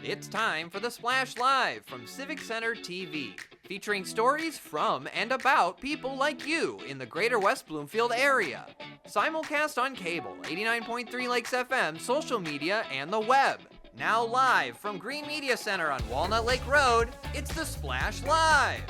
It's time for the Splash Live from Civic Center TV, featuring stories from and about people like you in the greater West Bloomfield area. Simulcast on cable, 89.3 Lakes FM, social media, and the web. Now live from Green Media Center on Walnut Lake Road, it's the Splash Live.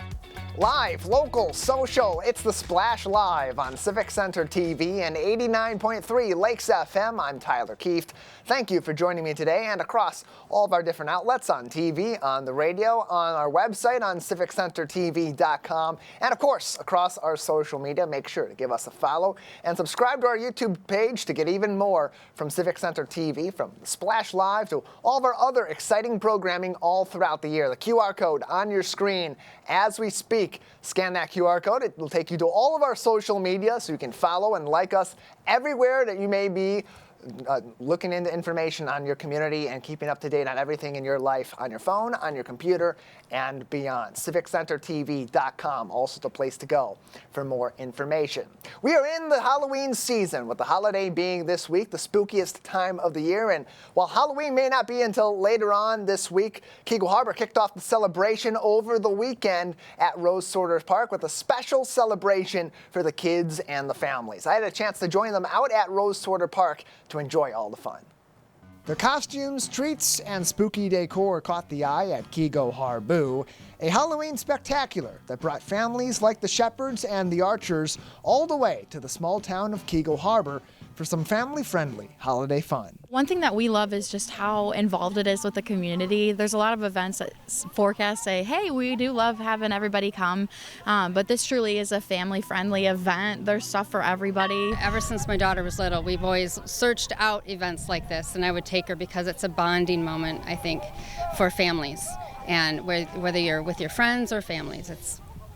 Live, local, social, it's the Splash Live on Civic Center TV and 89.3 Lakes FM. I'm Tyler Kieft. Thank you for joining me today and across all of our different outlets on TV, on the radio, on our website on civiccentertv.com, and of course, across our social media. Make sure to give us a follow and subscribe to our YouTube page to get even more from Civic Center TV, from the Splash Live to all of our other exciting programming all throughout the year. The QR code on your screen as we speak. Scan that QR code. It will take you to all of our social media so you can follow and like us everywhere that you may be looking into information on your community and keeping up to date on everything in your life on your phone, on your computer, and beyond. CivicCenterTV.com, also the place to go for more information. We are in the Halloween season, with the holiday being this week, the spookiest time of the year. And while Halloween may not be until later on this week, Keego Harbor kicked off the celebration over the weekend at Rose Sorter Park with a special celebration for the kids and the families. I had a chance to join them out at Rose Sorter Park to enjoy all the fun. The costumes, treats, and spooky decor caught the eye at Keego Harbor, a Halloween spectacular that brought families like the Shepherds and the Archers all the way to the small town of Keego Harbor for some family-friendly holiday fun. One thing that we love is just how involved it is with the community. There's a lot of events that forecast say, hey, we do love having everybody come, but this truly is a family-friendly event. There's stuff for everybody. Ever since my daughter was little, we've always searched out events like this, and I would take her because it's a bonding moment, I think, for families. And whether you're with your friends or families,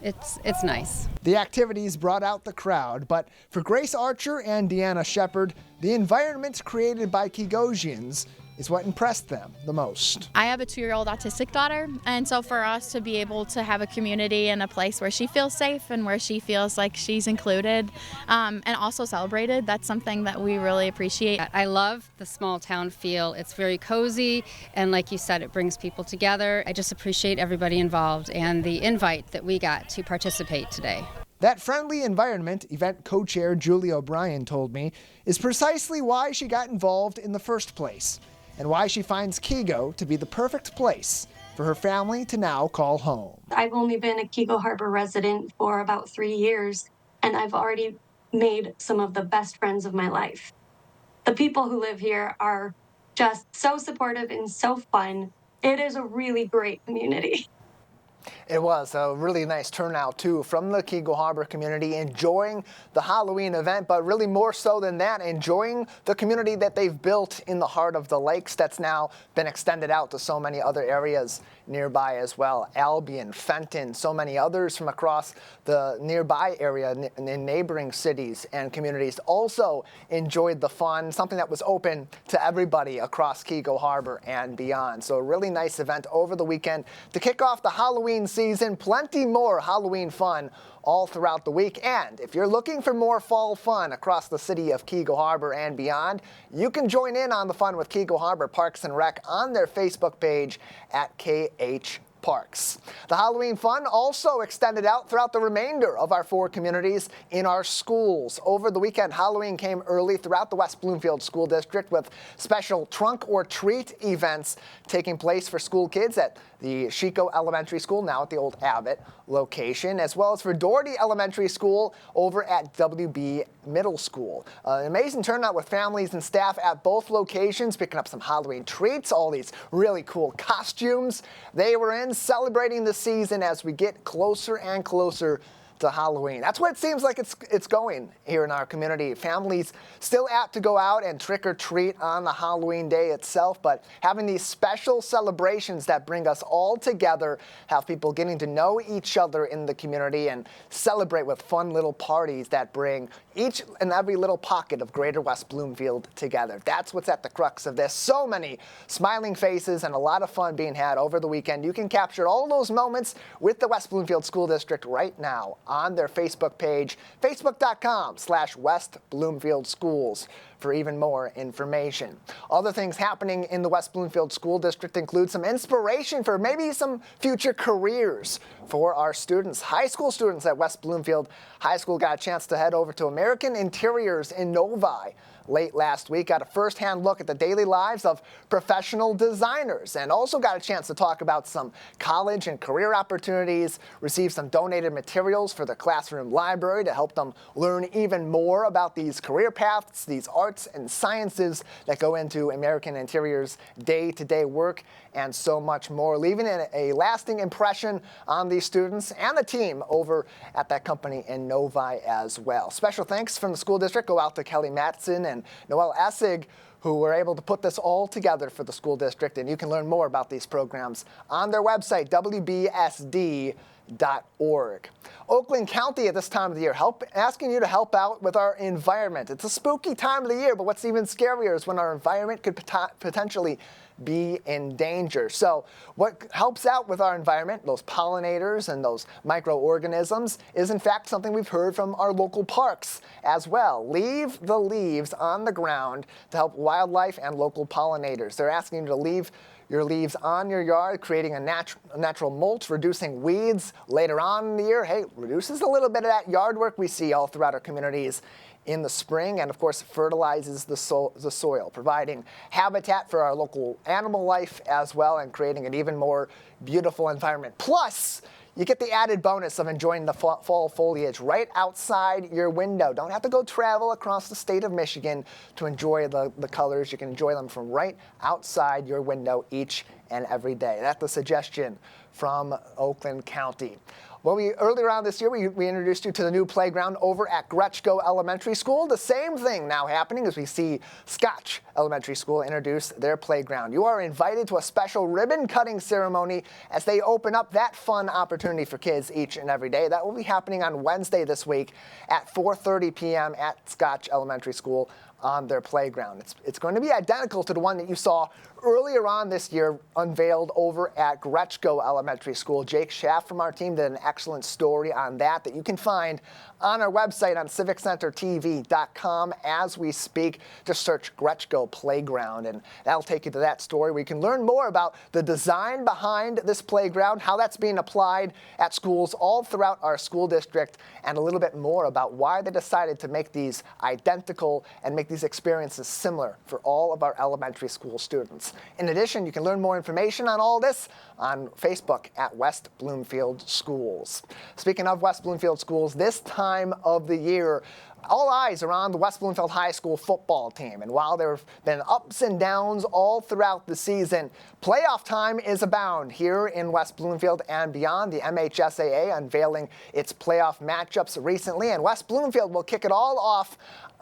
it's nice. The activities brought out the crowd, but for Grace Archer and Deanna Shepard, the environment created by Keegosians is what impressed them the most. I have a 2-year-old autistic daughter, and so for us to be able to have a community and a place where she feels safe and where she feels like she's included and also celebrated, that's something that we really appreciate. I love the small town feel. It's very cozy, and like you said, it brings people together. I just appreciate everybody involved and the invite that we got to participate today. That friendly environment, event co-chair Julie O'Brien told me, is precisely why she got involved in the first place, and why she finds Keego to be the perfect place for her family to now call home. I've only been a Keego Harbor resident for about 3 years, and I've already made some of the best friends of my life. The people who live here are just so supportive and so fun. It is a really great community. It was a really nice turnout, too, from the Keego Harbor community, enjoying the Halloween event, but really more so than that, enjoying the community that they've built in the heart of the lakes that's now been extended out to so many other areas nearby as well. Albion, Fenton, so many others from across the nearby area in neighboring cities and communities also enjoyed the fun, something that was open to everybody across Keego Harbor and beyond. So a really nice event over the weekend to kick off the Halloween season. Plenty more Halloween fun all throughout the week. And if you're looking for more fall fun across the city of Keego Harbor and beyond, you can join in on the fun with Keego Harbor Parks and Rec on their Facebook page at KH Parks. The Halloween fun also extended out throughout the remainder of our 4 communities in our schools. Over the weekend, Halloween came early throughout the West Bloomfield School District with special trunk or treat events taking place for school kids at the Chico Elementary School, now at the old Abbott location, as well as for Doherty Elementary School over at WB Middle School. An amazing turnout with families and staff at both locations, picking up some Halloween treats, all these really cool costumes they were in, celebrating the season as we get closer and closer to Halloween. That's what it seems like it's going here in our community. Families still apt to go out and trick or treat on the Halloween day itself, but having these special celebrations that bring us all together, have people getting to know each other in the community and celebrate with fun little parties that bring each and every little pocket of greater West Bloomfield together. That's what's at the crux of this. So many smiling faces and a lot of fun being had over the weekend. You can capture all those moments with the West Bloomfield School District right now on their Facebook page, facebook.com/West Bloomfield Schools, for even more information. Other things happening in the West Bloomfield School District include some inspiration for maybe some future careers for our students. High school students at West Bloomfield High School got a chance to head over to American Interiors in Novi late last week, got a first-hand look at the daily lives of professional designers, and also got a chance to talk about some college and career opportunities, received some donated materials for the classroom library to help them learn even more about these career paths, these arts and sciences that go into American Interiors' day-to-day work, and so much more, leaving a lasting impression on these students and the team over at that company in Novi as well. Special thanks from the school district go out to Kelly Matson and Noel Essig, who were able to put this all together for the school district, and you can learn more about these programs on their website, wbsd.org. Oakland County at this time of the year asking you to help out with our environment. It's a spooky time of the year, but what's even scarier is when our environment could potentially be in danger. So what helps out with our environment, those pollinators and those microorganisms, is in fact something we've heard from our local parks as well. Leave the leaves on the ground to help wildlife and local pollinators. They're asking you to leave your leaves on your yard, creating a natural mulch, reducing weeds later on in the year. Hey, reduces a little bit of that yard work we see all throughout our communities in the spring, and of course fertilizes the soil, providing habitat for our local animal life as well, and creating an even more beautiful environment. Plus, you get the added bonus of enjoying the fall foliage right outside your window. Don't have to go travel across the state of Michigan to enjoy the colors. You can enjoy them from right outside your window each and every day. That's the suggestion from Oakland County. Well, earlier on this year, we introduced you to the new playground over at Gretschko Elementary School. The same thing now happening as we see Scotch Elementary School introduce their playground. You are invited to a special ribbon-cutting ceremony as they open up that fun opportunity for kids each and every day. That will be happening on Wednesday this week at 4:30 p.m. at Scotch Elementary School on their playground. It's going to be identical to the one that you saw earlier on this year unveiled over at Gretschko Elementary School. Jake Schaff from our team did an excellent story on that you can find on our website on civiccentertv.com as we speak. Just search Gretschko Playground, and that'll take you to that story. We can learn more about the design behind this playground, how that's being applied at schools all throughout our school district, and a little bit more about why they decided to make these identical and make these experiences similar for all of our elementary school students. In addition, you can learn more information on all this on Facebook at West Bloomfield Schools. Speaking of West Bloomfield Schools, this time of the year, all eyes are on the West Bloomfield High School football team. And while there have been ups and downs all throughout the season, playoff time is abound here in West Bloomfield and beyond. The MHSAA unveiling its playoff matchups recently, and West Bloomfield will kick it all off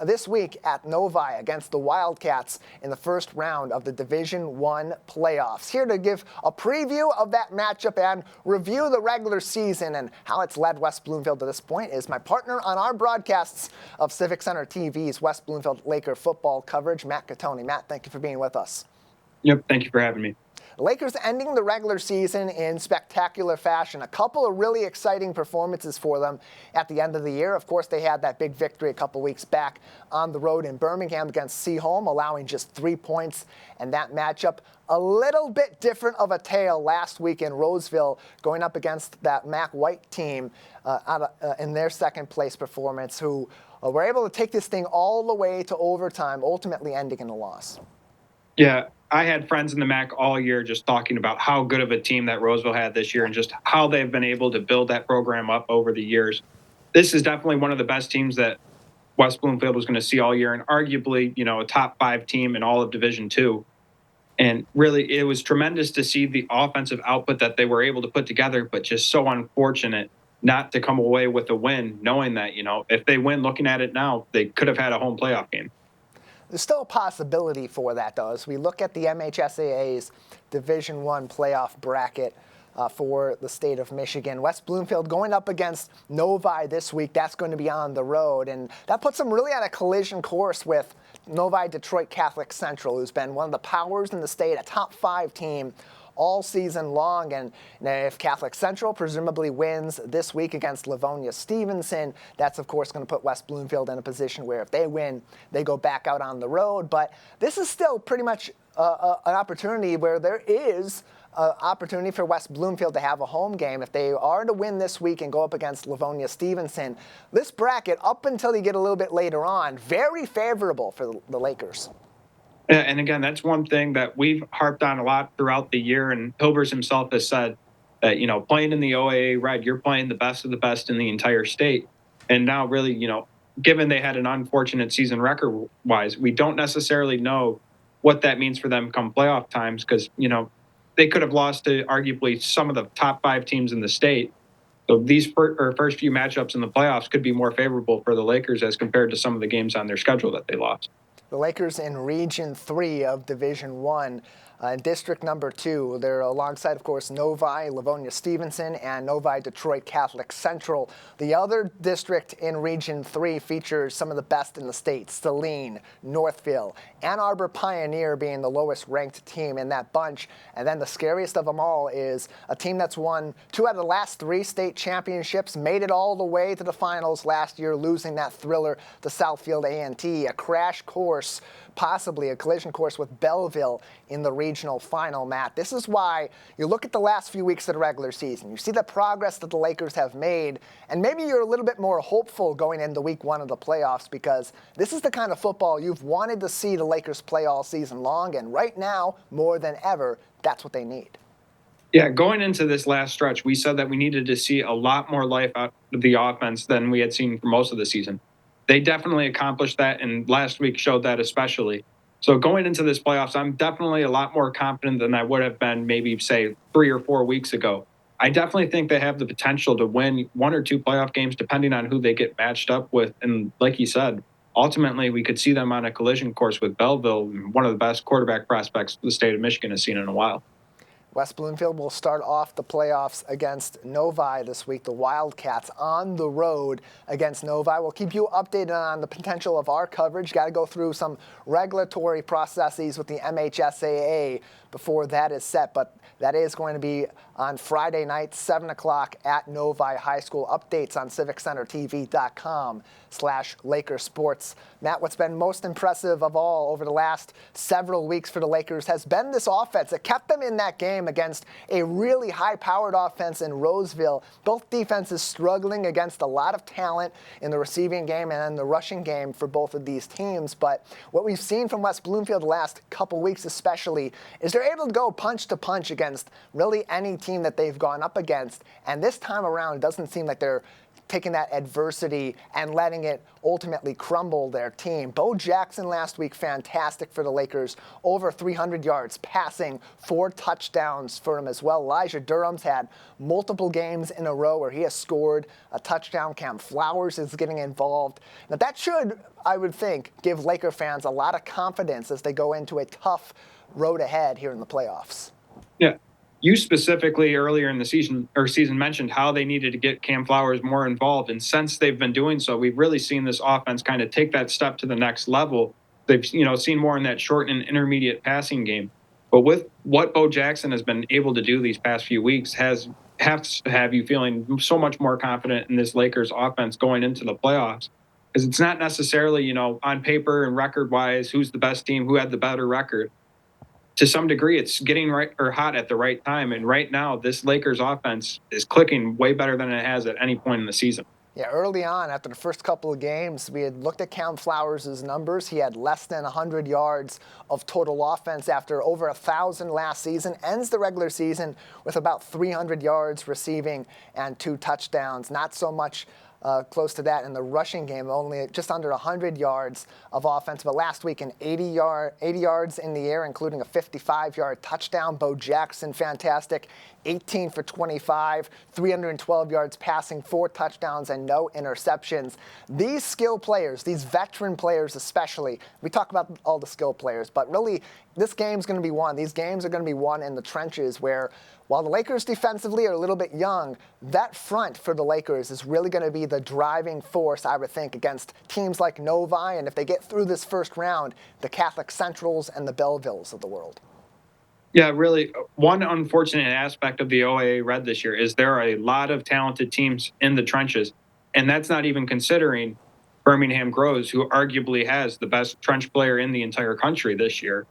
this week at Novi against the Wildcats in the first round of the Division I playoffs. Here to give a preview of that matchup and review the regular season and how it's led West Bloomfield to this point is my partner on our broadcasts of Civic Center TV's West Bloomfield Laker football coverage, Matt Gattoni. Matt, thank you for being with us. Yep, thank you for having me. The Lakers ending the regular season in spectacular fashion. A couple of really exciting performances for them at the end of the year. Of course, they had that big victory a couple weeks back on the road in Birmingham against Seaholm, allowing just 3 points. And that matchup, a little bit different of a tale last week in Roseville, going up against that Mac White team in their second place performance, who were able to take this thing all the way to overtime, ultimately ending in a loss. Yeah, I had friends in the MAC all year just talking about how good of a team that Roseville had this year and just how they've been able to build that program up over the years. This is definitely one of the best teams that West Bloomfield was going to see all year, and arguably, a top 5 team in all of Division II. And really, it was tremendous to see the offensive output that they were able to put together, but just so unfortunate not to come away with a win, knowing that, if they win, looking at it now, they could have had a home playoff game. There's still a possibility for that, though. As we look at the MHSAA's Division I playoff bracket for the state of Michigan, West Bloomfield going up against Novi this week. That's going to be on the road, and that puts them really on a collision course with Novi Detroit Catholic Central, who's been one of the powers in the state, a top 5 team all season long. And if Catholic Central presumably wins this week against Livonia Stevenson, that's of course going to put West Bloomfield in a position where if they win, they go back out on the road. But this is still pretty much an opportunity where there is opportunity for West Bloomfield to have a home game. If they are to win this week and go up against Livonia Stevenson, this bracket, up until you get a little bit later on, very favorable for the Lakers. Yeah, and again, that's one thing that we've harped on a lot throughout the year, and Hilbers himself has said that, playing in the OAA Red, you're playing the best of the best in the entire state. And now really, given they had an unfortunate season record-wise, we don't necessarily know what that means for them come playoff times because, they could have lost to arguably some of the top 5 teams in the state. So these first few matchups in the playoffs could be more favorable for the Lakers as compared to some of the games on their schedule that they lost. The Lakers in Region 3 of Division 1. District number 2, they're alongside, of course, Novi, Livonia Stevenson, and Novi Detroit Catholic Central. The other district in Region 3 features some of the best in the state: Saline, Northville, Ann Arbor Pioneer being the lowest ranked team in that bunch. And then the scariest of them all is a team that's won 2 out of the last 3 state championships, made it all the way to the finals last year, losing that thriller to Southfield A&T, a crash course, possibly a collision course with Belleville in the regional final, Matt. This is why you look at the last few weeks of the regular season. You see the progress that the Lakers have made, and maybe you're a little bit more hopeful going into week 1 of the playoffs because this is the kind of football you've wanted to see the Lakers play all season long, and right now, more than ever, that's what they need. Yeah, going into this last stretch, we said that we needed to see a lot more life out of the offense than we had seen for most of the season. They definitely accomplished that, and last week showed that especially. So going into this playoffs, I'm definitely a lot more confident than I would have been maybe, say, 3 or 4 weeks ago. I definitely think they have the potential to win 1 or 2 playoff games, depending on who they get matched up with. And like you said, ultimately, we could see them on a collision course with Belleville, one of the best quarterback prospects the state of Michigan has seen in a while. West Bloomfield will start off the playoffs against Novi this week. The Wildcats on the road against Novi. We'll keep you updated on the potential of our coverage. Got to go through some regulatory processes with the MHSAA before that is set, but that is going to be on Friday night, 7 o'clock at Novi High School. Updates on civiccentertv.com/Lakersports. Matt, what's been most impressive of all over the last several weeks for the Lakers has been this offense. It kept them in that game against a really high-powered offense in Roseville. Both defenses struggling against a lot of talent in the receiving game and in the rushing game for both of these teams. But what we've seen from West Bloomfield the last couple weeks especially is they're able to go punch to punch against really any team that they've gone up against. And this time around, it doesn't seem like they're taking that adversity and letting it ultimately crumble their team. Bo Jackson last week, fantastic for the Lakers. Over 300 yards passing, 4 touchdowns for him as well. Elijah Durham's had multiple games in a row where he has scored a touchdown. Cam Flowers is getting involved. Now that should, I would think, give Laker fans a lot of confidence as they go into a tough road ahead here in the playoffs. Yeah. You specifically earlier in the season mentioned how they needed to get Cam Flowers more involved. And since they've been doing so, we've really seen this offense kind of take that step to the next level. They've, seen more in that short and intermediate passing game. But with what Bo Jackson has been able to do these past few weeks have to have you feeling so much more confident in this Lakers offense going into the playoffs. Because it's not necessarily, on paper and record-wise, who's the best team, who had the better record. To some degree, it's getting right or hot at the right time. And right now, this Lakers offense is clicking way better than it has at any point in the season. Yeah, early on, after the first couple of games, we had looked at Cam Flowers' numbers. He had less than 100 yards of total offense after over 1,000 last season. Ends the regular season with about 300 yards receiving and 2 touchdowns. Not so much close to that in the rushing game, only just under 100 yards of offense. But last week, 80 yards in the air, including a 55-yard touchdown. Bo Jackson, fantastic. 18 for 25, 312 yards passing, 4 touchdowns, and no interceptions. These skill players, these veteran players especially, we talk about all the skill players, but really this game's going to be won. These games are going to be won in the trenches where, while the Lakers defensively are a little bit young, that front for the Lakers is really going to be the driving force, I would think, against teams like Novi, and if they get through this first round, the Catholic Centrals and the Bellevilles of the world. Yeah, really. One unfortunate aspect of the OAA Red this year is there are a lot of talented teams in the trenches, and that's not even considering Birmingham Groves, who arguably has the best trench player in the entire country this year.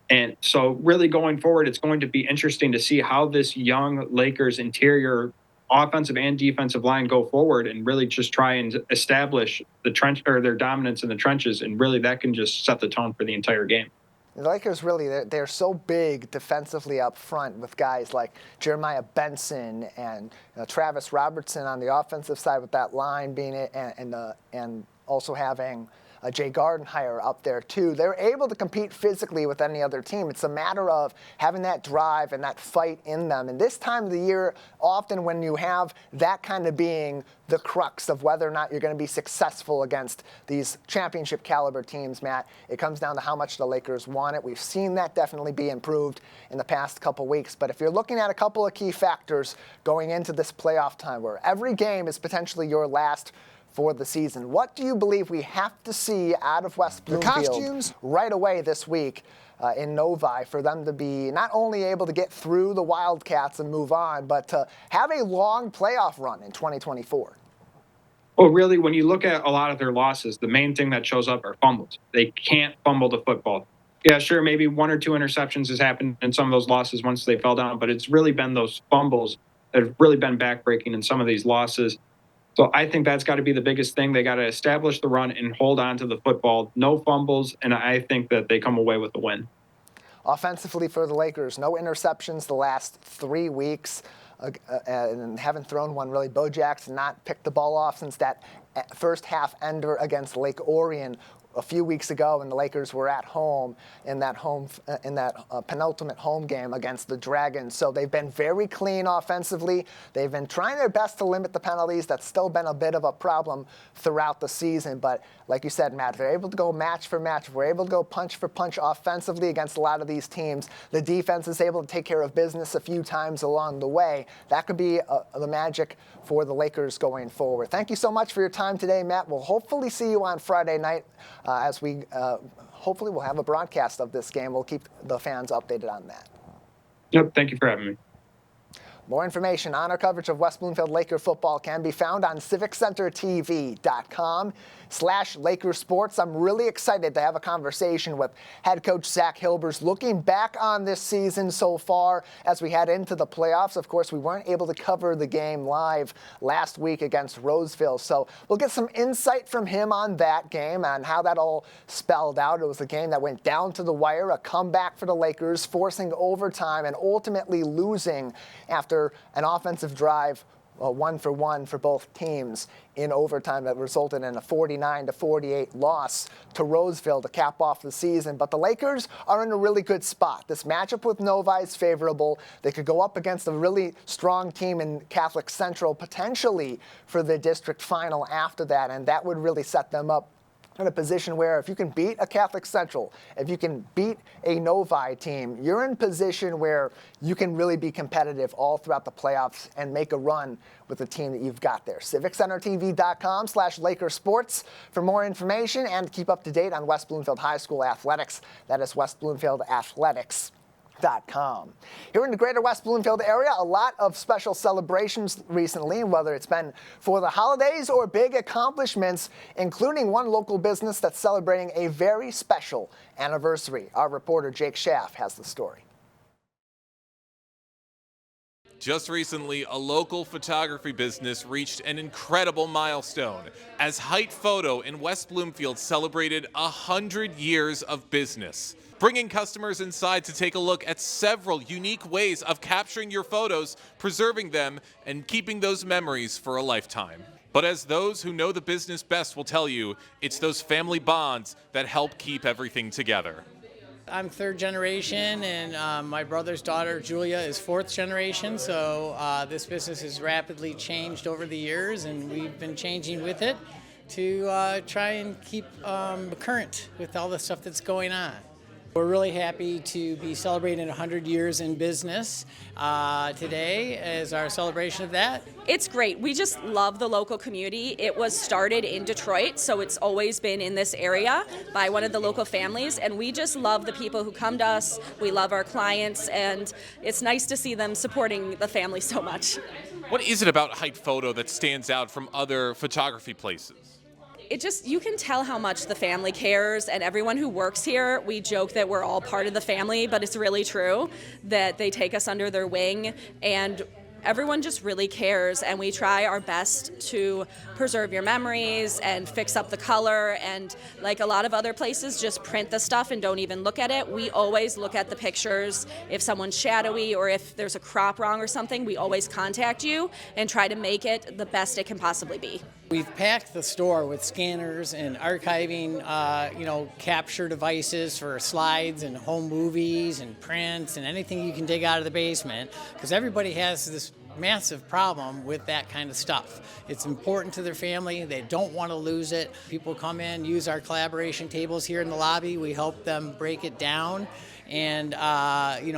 And so, really going forward, it's going to be interesting to see how this young Lakers interior offensive and defensive line go forward and really just try and establish the trench or their dominance in the trenches. And really, that can just set the tone for the entire game. The Lakers really, they're so big defensively up front with guys like Jeremiah Benson and Travis Robertson on the offensive side with that line being it, and also having Jay Gardenhire up there too. They're able to compete physically with any other team. It's a matter of having that drive and that fight in them. And this time of the year, often when you have that kind of being the crux of whether or not you're going to be successful against these championship caliber teams, Matt, it comes down to how much the Lakers want it. We've seen that definitely be improved in the past couple weeks. But if you're looking at a couple of key factors going into this playoff time where every game is potentially your last for the season, what do you believe we have to see out of West Bloomfield right away this week in Novi for them to be not only able to get through the Wildcats and move on, but to have a long playoff run in 2024? Well, really, when you look at a lot of their losses, the main thing that shows up are fumbles. They can't fumble the football. Yeah, sure, maybe 1 or 2 interceptions has happened in some of those losses once they fell down, but it's really been those fumbles that have really been backbreaking in some of these losses. So I think that's got to be the biggest thing. They got to establish the run and hold on to the football. No fumbles, and I think that they come away with the win. Offensively for the Lakers, no interceptions the last 3 weeks, and haven't thrown one really. Bo Jackson not picked the ball off since that first half ender against Lake Orion a few weeks ago, and the Lakers were at home in that penultimate home game against the Dragons. So they've been very clean offensively. They've been trying their best to limit the penalties. That's still been a bit of a problem throughout the season. But like you said, Matt, they're able to go match for match. We're able to go punch for punch offensively against a lot of these teams. The defense is able to take care of business a few times along the way. That could be the magic for the Lakers going forward. Thank you so much for your time today, Matt. We'll hopefully see you on Friday night as we hopefully we'll have a broadcast of this game. We'll keep the fans updated on that. Yep, thank you for having me. More information on our coverage of West Bloomfield Laker football can be found on civiccentertv.com/Laker Sports. I'm really excited to have a conversation with head coach Zach Hilbers, looking back on this season so far as we head into the playoffs. Of course, we weren't able to cover the game live last week against Roseville, so we'll get some insight from him on that game and how that all spelled out. It was a game that went down to the wire, a comeback for the Lakers, forcing overtime and ultimately losing after an offensive drive, 1-for-1 for both teams in overtime that resulted in a 49-48 loss to Roseville to cap off the season. But the Lakers are in a really good spot. This matchup with Novi is favorable. They could go up against a really strong team in Catholic Central, potentially for the district final after that, and that would really set them up in a position where if you can beat a Catholic Central, if you can beat a Novi team, you're in position where you can really be competitive all throughout the playoffs and make a run with the team that you've got there. CivicCenterTV.com/Laker Sports for more information and keep up to date on West Bloomfield High School athletics. That is West Bloomfield Athletics. Here in the greater West Bloomfield area, a lot of special celebrations recently, whether it's been for the holidays or big accomplishments, including one local business that's celebrating a very special anniversary. Our reporter Jake Schaff has the story. Just recently, a local photography business reached an incredible milestone as Height Photo in West Bloomfield celebrated 100 years of business, bringing customers inside to take a look at several unique ways of capturing your photos, preserving them, and keeping those memories for a lifetime. But as those who know the business best will tell you, it's those family bonds that help keep everything together. I'm 3rd generation, and my brother's daughter, Julia, is 4th generation, so this business has rapidly changed over the years, and we've been changing with it to try and keep current with all the stuff that's going on. We're really happy to be celebrating 100 years in business today as our celebration of that. It's great. We just love the local community. It was started in Detroit, so it's always been in this area by one of the local families, and we just love the people who come to us. We love our clients, and it's nice to see them supporting the family so much. What is it about Height Photo that stands out from other photography places? You can tell how much the family cares, and everyone who works here, we joke that we're all part of the family, but it's really true that they take us under their wing, and everyone just really cares, and we try our best to preserve your memories and fix up the color, and like a lot of other places just print the stuff and don't even look at it. We always look at the pictures. If someone's shadowy or if there's a crop wrong or something, we always contact you and try to make it the best it can possibly be. We've packed the store with scanners and archiving, capture devices for slides and home movies and prints and anything you can dig out of the basement, because everybody has this massive problem with that kind of stuff. It's important to their family. They don't want to lose it. People come in, use our collaboration tables here in the lobby. We help them break it down and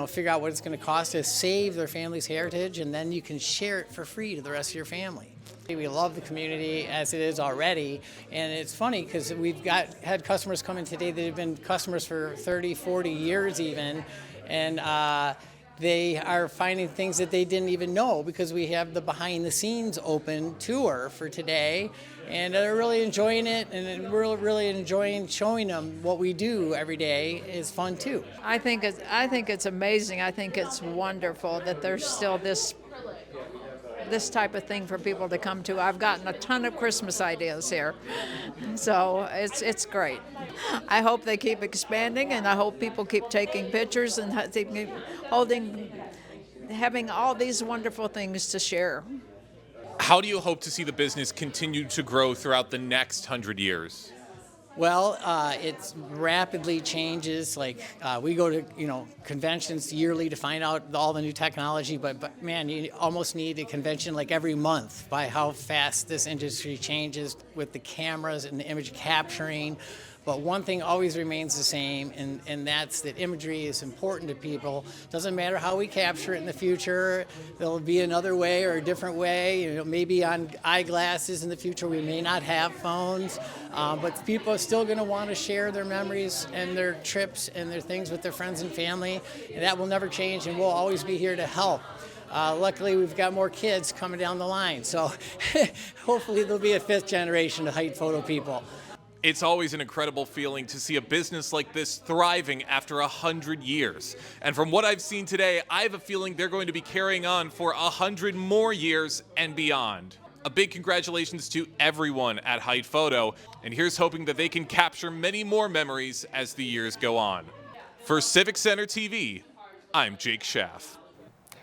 figure out what it's going to cost to save their family's heritage, and then you can share it for free to the rest of your family. We love the community as it is already, and it's funny because we've had customers come in today that have been customers for 30, 40 years even, and they are finding things that they didn't even know because we have the behind the scenes open tour for today, and they're really enjoying it, and we're really enjoying showing them what we do every day is fun too. I think it's amazing. I think it's wonderful that there's still this type of thing for people to come to. I've gotten a ton of Christmas ideas here, so it's great. I hope they keep expanding, and I hope people keep taking pictures and having all these wonderful things to share. How do you hope to see the business continue to grow throughout the next 100 years? Well, it rapidly changes. Like we go to conventions yearly to find out all the new technology, but man, you almost need a convention like every month by how fast this industry changes with the cameras and the image capturing. But one thing always remains the same, and that's that imagery is important to people. Doesn't matter how we capture it in the future. There'll be another way or a different way. Maybe on eyeglasses in the future. We may not have phones, but people are still going to want to share their memories and their trips and their things with their friends and family, and that will never change, and we'll always be here to help. Luckily, we've got more kids coming down the line, so hopefully there'll be a fifth generation of Height Photo people. It's always an incredible feeling to see a business like this thriving after 100 years. And from what I've seen today, I have a feeling they're going to be carrying on for 100 more years and beyond. A big congratulations to everyone at Height Photo, and here's hoping that they can capture many more memories as the years go on. For Civic Center TV, I'm Jake Schaff.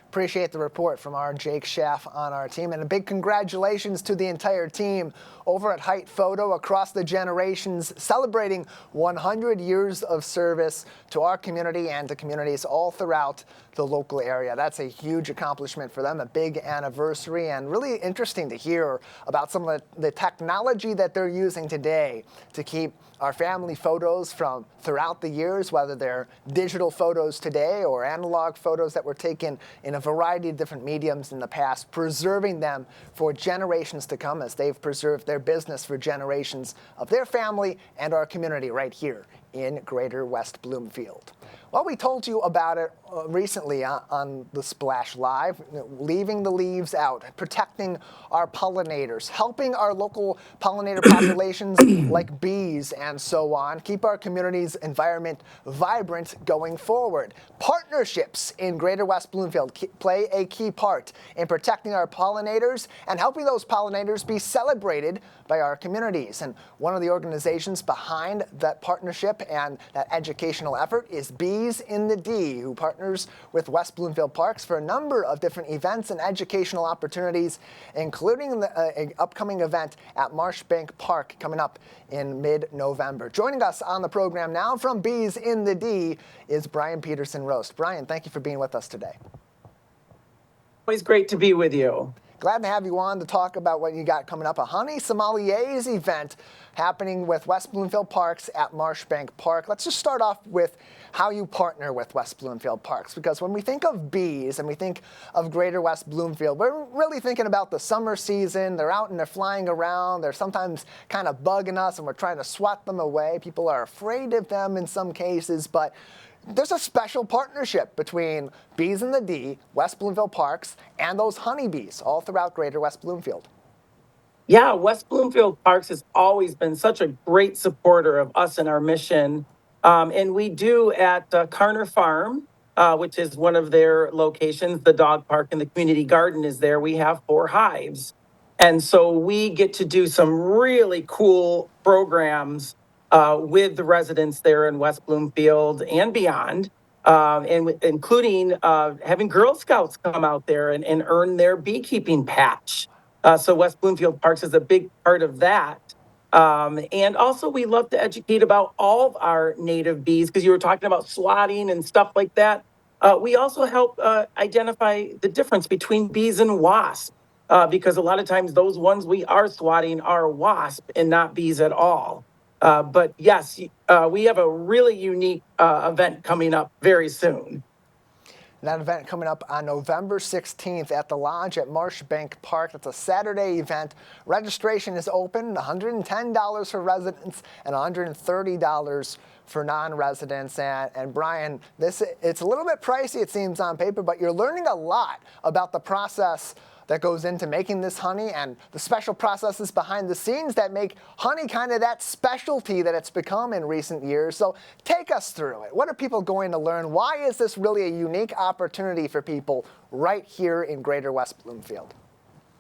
Appreciate the report from our Jake Schaff on our team, and a big congratulations to the entire team over at Height Photo across the generations, celebrating 100 years of service to our community and to communities all throughout the local area. That's a huge accomplishment for them, a big anniversary, and really interesting to hear about some of the technology that they're using today to keep our family photos from throughout the years, whether they're digital photos today or analog photos that were taken in a variety of different mediums in the past, preserving them for generations to come as they've preserved their business for generations of their family and our community right here in Greater West Bloomfield. Well, we told you about it recently on the Splash Live, leaving the leaves out, protecting our pollinators, helping our local pollinator populations like bees and so on, keep our community's environment vibrant going forward. Partnerships in Greater West Bloomfield play a key part in protecting our pollinators and helping those pollinators be celebrated by our communities. And one of the organizations behind that partnership and that educational effort is Bees in the D, who partners with West Bloomfield Parks for a number of different events and educational opportunities, including an upcoming event at Marshbank Park coming up in mid-November. Joining us on the program now from Bees in the D is Brian Peterson-Roast. Brian, thank you for being with us today. Always great to be with you. glad to have you on to talk about what you got coming up. A Honey Sommeliers event happening with West Bloomfield Parks at Marshbank Park. Let's just start off with how you partner with West Bloomfield Parks, because when we think of bees and we think of Greater West Bloomfield, we're really thinking about the summer season. They're out and they're flying around. They're sometimes kind of bugging us and we're trying to swat them away. People are afraid of them in some cases, but there's a special partnership between Bees in the D, West Bloomfield Parks, and those honeybees all throughout Greater West Bloomfield. Yeah, West Bloomfield Parks has always been such a great supporter of us and our mission. And we do at Carner Farm, which is one of their locations, the dog park and the community garden is there. We have 4 hives. And so we get to do some really cool programs with the residents there in West Bloomfield and beyond, including having Girl Scouts come out there and earn their beekeeping patch. So West Bloomfield Parks is a big part of that. And also we love to educate about all of our native bees, because you were talking about swatting and stuff like that. We also help identify the difference between bees and wasps, because a lot of times those ones we are swatting are wasp and not bees at all. But yes, we have a really unique event coming up very soon. That event coming up on November 16th at the Lodge at Marshbank Park. It's a Saturday event. Registration is open, $110 for residents and $130 for non-residents. And Brian, it's a little bit pricey, it seems on paper, but you're learning a lot about the process that goes into making this honey and the special processes behind the scenes that make honey kind of that specialty that it's become in recent years. So take us through it. What are people going to learn? Why is this really a unique opportunity for people right here in Greater West Bloomfield?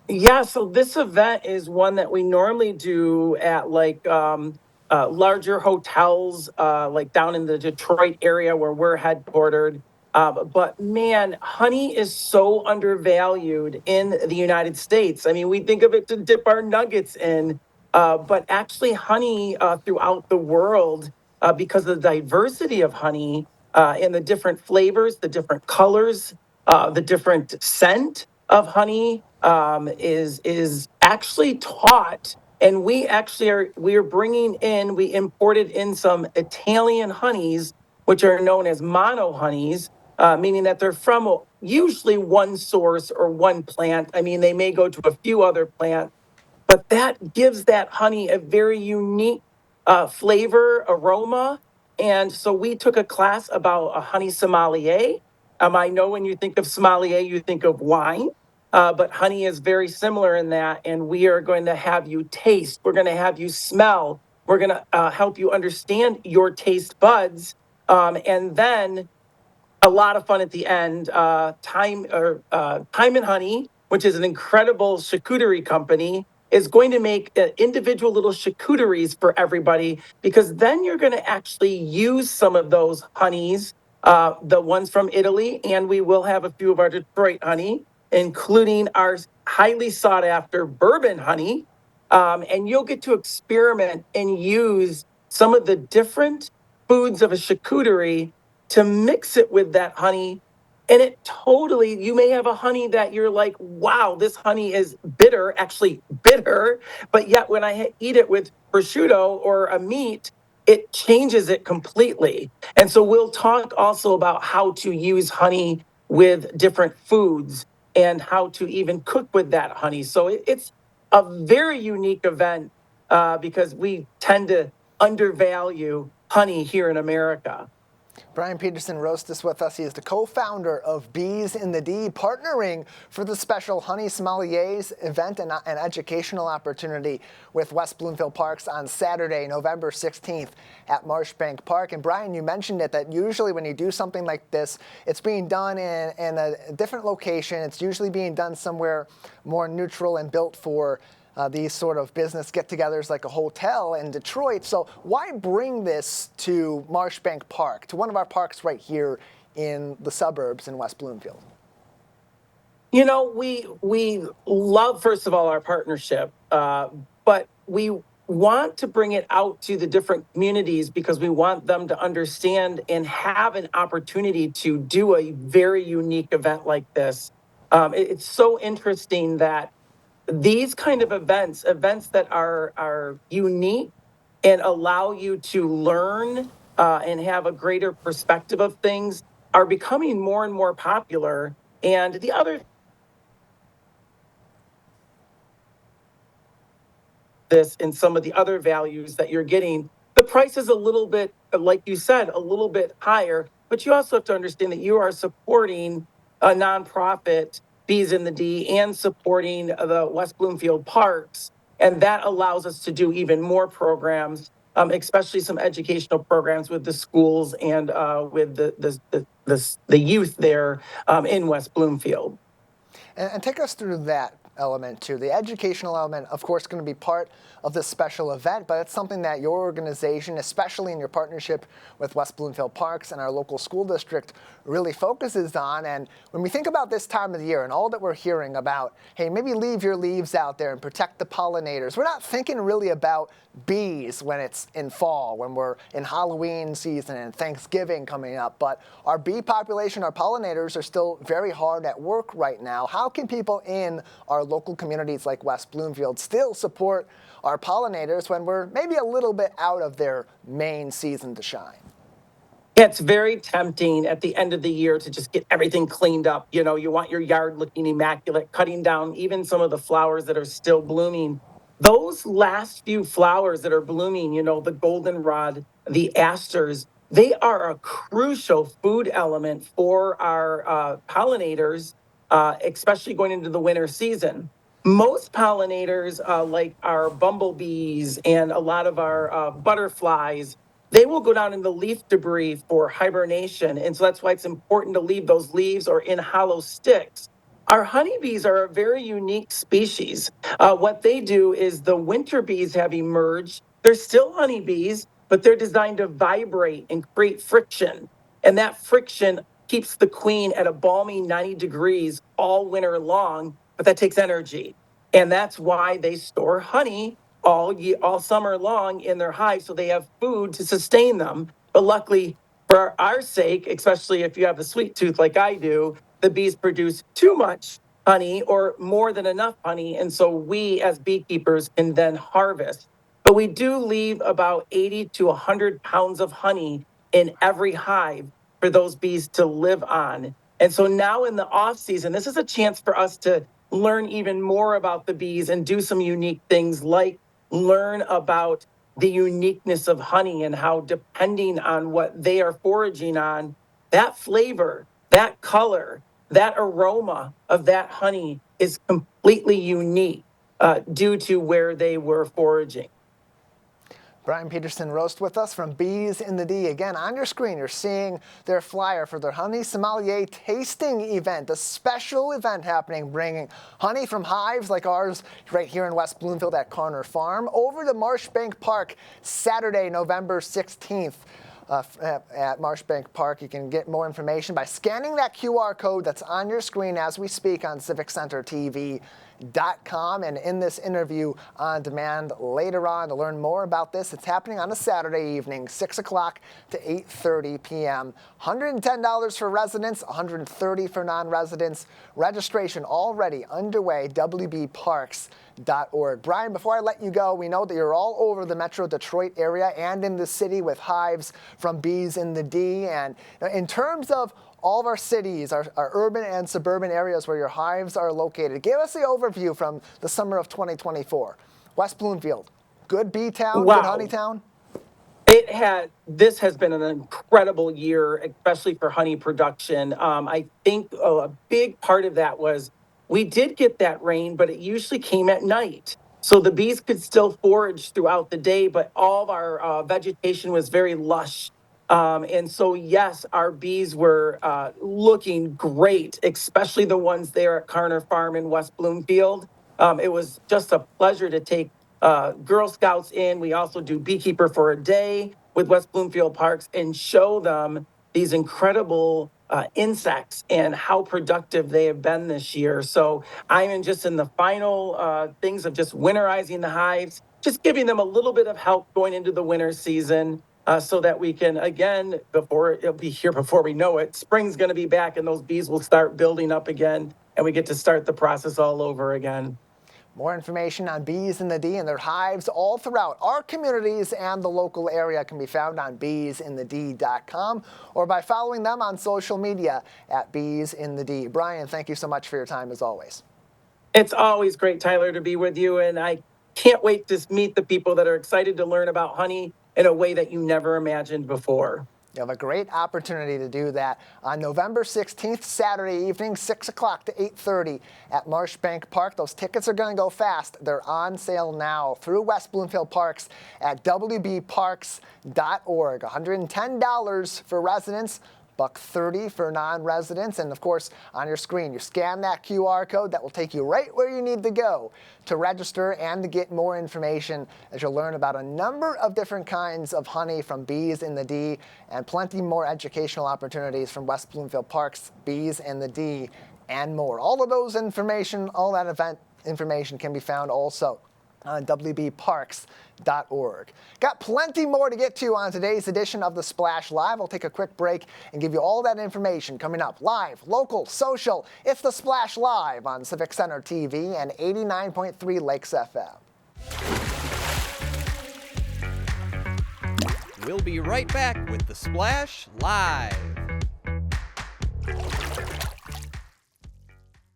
Yeah, so this event is one that we normally do at larger hotels, like down in the Detroit area where we're headquartered. But man, honey is so undervalued in the United States. I mean, we think of it to dip our nuggets in, but actually honey throughout the world, because of the diversity of honey and the different flavors, the different colors, the different scent of honey is actually taught. And we imported in some Italian honeys, which are known as mono honeys, meaning that they're from usually one source or one plant. I mean, they may go to a few other plants, but that gives that honey a very unique flavor, aroma. And so we took a class about a honey sommelier. I know when you think of sommelier, you think of wine. But honey is very similar in that, and we are going to have you taste. We're going to have you smell. We're going to help you understand your taste buds, and then a lot of fun at the end. Time and Honey, which is an incredible charcuterie company, is going to make individual little charcuteries for everybody, because then you're going to actually use some of those honeys, the ones from Italy, and we will have a few of our Detroit honey, including our highly sought after bourbon honey. And you'll get to experiment and use some of the different foods of a charcuterie to mix it with that honey. And you may have a honey that you're like, wow, this honey is actually bitter. But yet when I eat it with prosciutto or a meat, it changes it completely. And so we'll talk also about how to use honey with different foods and how to even cook with that honey. So it's a very unique event because we tend to undervalue honey here in America. Brian Peterson Roastis with us. He is the co-founder of Bees in the D, partnering for the special Honey Sommeliers event and an educational opportunity with West Bloomfield Parks on Saturday, November 16th at Marshbank Park. And Brian, you mentioned it, that usually when you do something like this, it's being done in a different location. It's usually being done somewhere more neutral and built for these sort of business get-togethers like a hotel in Detroit. So why bring this to Marshbank Park, to one of our parks right here in the suburbs in West Bloomfield? You know, we love, first of all, our partnership, but we want to bring it out to the different communities because we want them to understand and have an opportunity to do a very unique event like this. It's so interesting that these kind of events that are unique and allow you to learn and have a greater perspective of things are becoming more and more popular. And the other this and some of the other values that you're getting, the price is a little bit, like you said, a little bit higher, but you also have to understand that you are supporting a nonprofit, Bees in the D, and supporting the West Bloomfield Parks. And that allows us to do even more programs, especially some educational programs with the schools and with the youth there in West Bloomfield. And take us through that element too. The educational element, of course, going to be part of this special event, but it's something that your organization, especially in your partnership with West Bloomfield Parks and our local school district, really focuses on. And when we think about this time of the year and all that we're hearing about, hey, maybe leave your leaves out there and protect the pollinators, we're not thinking really about bees when it's in fall, when we're in Halloween season and Thanksgiving coming up. But our bee population, our pollinators, are still very hard at work right now. How can people in our local communities like West Bloomfield still support our pollinators when we're maybe a little bit out of their main season to shine? It's very tempting at the end of the year to just get everything cleaned up. You know, you want your yard looking immaculate, cutting down even some of the flowers that are still blooming. Those last few flowers that are blooming, you know, the goldenrod, the asters, they are a crucial food element for our pollinators, especially going into the winter season. Most pollinators, like our bumblebees and a lot of our butterflies, they will go down in the leaf debris for hibernation. And so that's why it's important to leave those leaves or in hollow sticks. Our honeybees are a very unique species. What they do is the winter bees have emerged. They're still honeybees, but they're designed to vibrate and create friction. And that friction keeps the queen at a balmy 90 degrees all winter long, but that takes energy. And that's why they store honey all summer long in their hive, so they have food to sustain them. But luckily for our sake, especially if you have a sweet tooth like I do, the bees produce too much honey or more than enough honey, and so we as beekeepers can then harvest. But we do leave about 80 to 100 pounds of honey in every hive for those bees to live on. And so now in the off season, this is a chance for us to learn even more about the bees and do some unique things like learn about the uniqueness of honey and how, depending on what they are foraging on, that flavor, that color, that aroma of that honey is completely unique due to where they were foraging. Brian Peterson roast with us from Bees in the D. Again, on your screen, you're seeing their flyer for their Honey Sommelier Tasting Event, a special event happening, bringing honey from hives like ours right here in West Bloomfield at Corner Farm over to Marshbank Park Saturday, November 16th. At Marshbank Park. You can get more information by scanning that QR code that's on your screen as we speak on civiccentertv.com. And in this interview on demand later on to learn more about this, it's happening on a Saturday evening, 6 o'clock to 8:30 p.m. $110 for residents, $130 for non-residents. Registration already underway, wbparks.org. Brian, before I let you go, we know that you're all over the Metro Detroit area and in the city with hives from Bees in the D. And in terms of all of our cities, our urban and suburban areas where your hives are located, give us the overview from the summer of 2024. West Bloomfield, good bee town, Wow. Good honey town? This has been an incredible year, especially for honey production. I think a big part of that was we did get that rain, but it usually came at night. So the bees could still forage throughout the day, but all of our vegetation was very lush. And so, yes, our bees were looking great, especially the ones there at Carner Farm in West Bloomfield. It was just a pleasure to take Girl Scouts in. We also do Beekeeper for a Day with West Bloomfield Parks and show them these incredible insects and how productive they have been this year. So I'm just in the final things of just winterizing the hives, just giving them a little bit of help going into the winter season. So that we can, again, before it'll be here before we know it, spring's going to be back and those bees will start building up again. and we get to start the process all over again. More information on Bees in the D and their hives all throughout our communities and the local area can be found on beesinthed.com or by following them on social media at Bees in the D. Brian, thank you so much for your time as always. It's always great, Tyler, to be with you, and I can't wait to meet the people that are excited to learn about honey in a way that you never imagined before. You have a great opportunity to do that on November 16th, Saturday evening, 6 o'clock to 8:30 at Marshbank Park. Those tickets are going to go fast. They're on sale now through West Bloomfield Parks at wbparks.org. $110 for residents, $130 for non-residents, and of course on your screen you scan that QR code that will take you right where you need to go to register and to get more information as you'll learn about a number of different kinds of honey from Bees in the D and plenty more educational opportunities from West Bloomfield Parks, Bees in the D, and more. All of those information, all that event information can be found also on wbparks.org. Got plenty more to get to on today's edition of The Splash Live. I'll take a quick break and give you all that information coming up live, local, social. It's The Splash Live on Civic Center TV and 89.3 Lakes FM. We'll be right back with The Splash Live.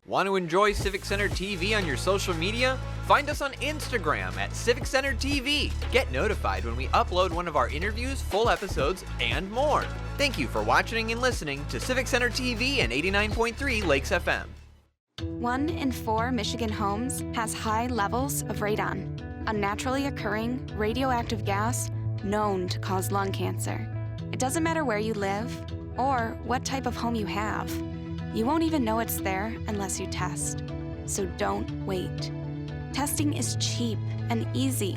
Want to enjoy Civic Center TV on your social media? Find us on Instagram at Civic Center TV. Get notified when we upload one of our interviews, full episodes, and more. Thank you for watching and listening to Civic Center TV and 89.3 Lakes FM. 1 in 4 Michigan homes has high levels of radon, a naturally occurring radioactive gas known to cause lung cancer. It doesn't matter where you live or what type of home you have. You won't even know it's there unless you test. So don't wait. Testing is cheap and easy,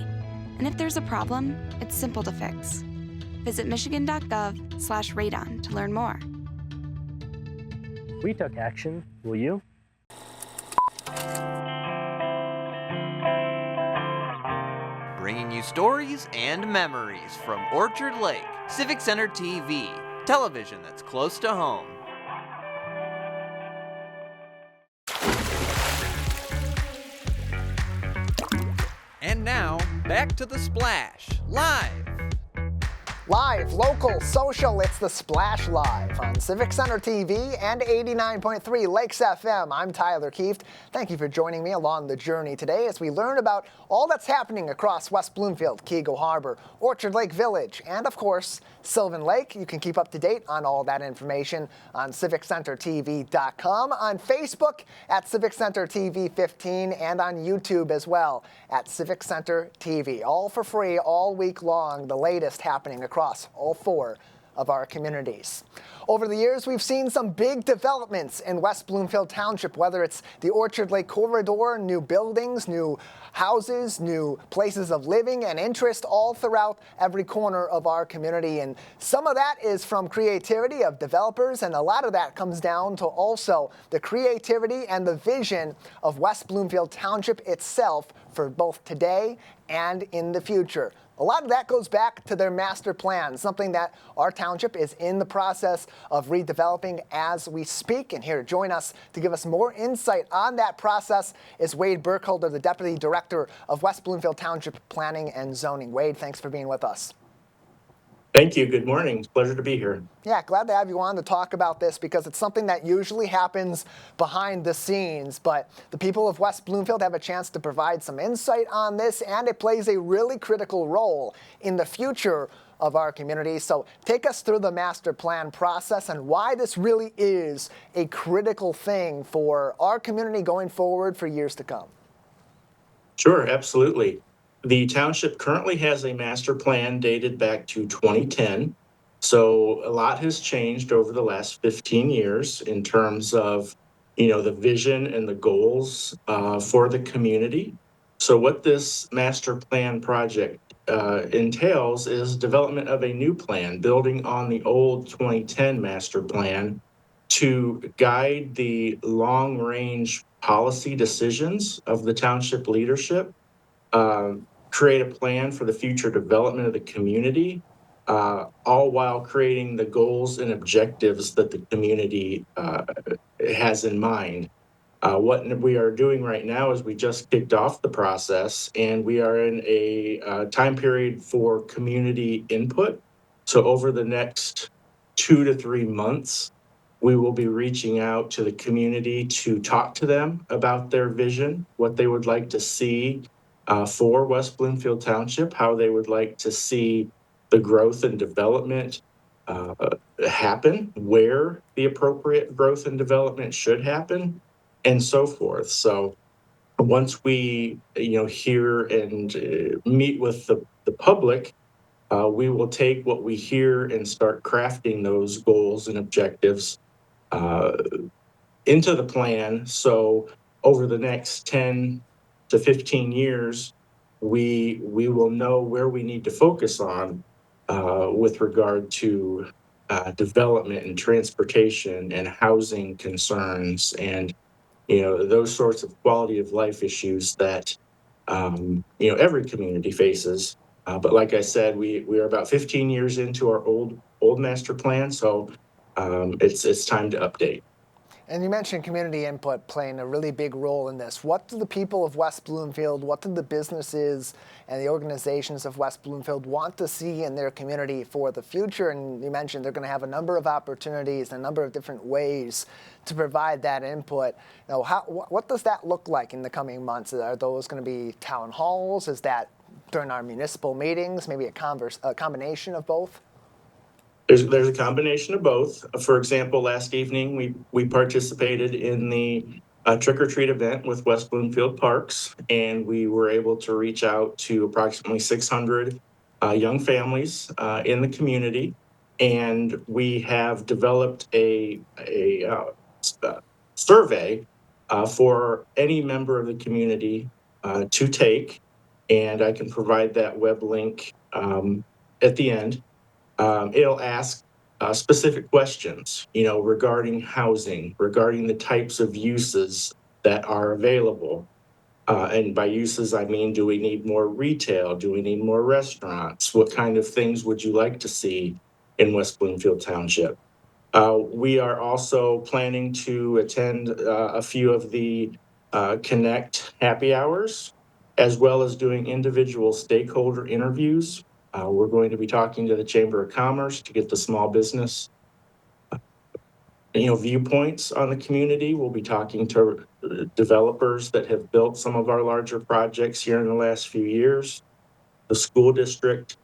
and if there's a problem, it's simple to fix. Visit michigan.gov/radon to learn more. We took action. Will you? Bringing you stories and memories from Orchard Lake. Civic Center TV. Television that's close to home. And now, back to The Splash, live. Live, local, social, it's The Splash Live on Civic Center TV and 89.3 Lakes FM. I'm Tyler Kieft. Thank you for joining me along the journey today as we learn about all that's happening across West Bloomfield, Keego Harbor, Orchard Lake Village, and of course, Sylvan Lake. You can keep up to date on all that information on civiccentertv.com, on Facebook at Civic Center TV 15, and on YouTube as well at Civic Center TV. All for free, all week long, the latest happening across all 4 of our communities. Over the years, we've seen some big developments in West Bloomfield Township, whether it's the Orchard Lake Corridor, new buildings, new houses, new places of living and interest all throughout every corner of our community. And some of that is from creativity of developers, and a lot of that comes down to also the creativity and the vision of West Bloomfield Township itself for both today and in the future. A lot of that goes back to their master plan, something that our township is in the process of redeveloping as we speak. And here to join us to give us more insight on that process is Wade Burkholder, the Deputy Director of West Bloomfield Township Planning and Zoning. Wade, thanks for being with us. Thank you. Good morning. It's a pleasure to be here. Yeah, glad to have you on to talk about this because it's something that usually happens behind the scenes, but the people of West Bloomfield have a chance to provide some insight on this, and it plays a really critical role in the future of our community. So take us through the master plan process and why this really is a critical thing for our community going forward for years to come. Sure, absolutely. The township currently has a master plan dated back to 2010. So a lot has changed over the last 15 years in terms of, the vision and the goals for the community. So what this master plan project entails is development of a new plan, building on the old 2010 master plan to guide the long-range policy decisions of the township leadership, create a plan for the future development of the community, all while creating the goals and objectives that the community has in mind. What we are doing right now is we just kicked off the process, and we are in a time period for community input. So over the next 2 to 3 months, we will be reaching out to the community to talk to them about their vision, what they would like to see for West Bloomfield Township, how they would like to see the growth and development uh, happen, where the appropriate growth and development should happen, and so forth. So once we, hear and meet with the public, we will take what we hear and start crafting those goals and objectives uh, into the plan. So over the next 10 to 15 years, we will know where we need to focus on with regard to development and transportation and housing concerns and those sorts of quality of life issues that every community faces. But like I said, we are about 15 years into our old master plan, so it's time to update. And you mentioned community input playing a really big role in this. What do the people of West Bloomfield, what do the businesses and the organizations of West Bloomfield want to see in their community for the future? And you mentioned they're going to have a number of opportunities, a number of different ways to provide that input. What does that look like in the coming months? Are those going to be town halls? Is that during our municipal meetings, maybe a combination of both? There's a combination of both. For example, last evening we participated in the trick or treat event with West Bloomfield Parks, and we were able to reach out to approximately 600 young families in the community, and we have developed a survey for any member of the community to take, and I can provide that web link at the end. It'll ask specific questions, regarding housing, regarding the types of uses that are available. And by uses, I mean, do we need more retail? Do we need more restaurants? What kind of things would you like to see in West Bloomfield Township? We are also planning to attend a few of the Connect happy hours, as well as doing individual stakeholder interviews. We're going to be talking to the Chamber of Commerce to get the small business, viewpoints on the community. We'll be talking to developers that have built some of our larger projects here in the last few years. The school district,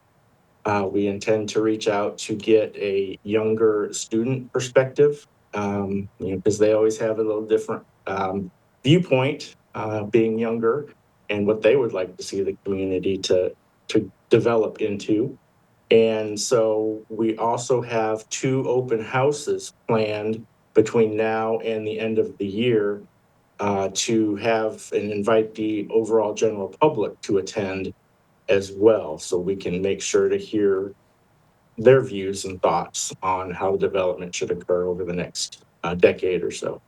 we intend to reach out to get a younger student perspective, because they always have a little different viewpoint, being younger, and what they would like to see the community to develop into. And so we also have 2 open houses planned between now and the end of the year to have and invite the overall general public to attend as well, so we can make sure to hear their views and thoughts on how the development should occur over the next decade or so.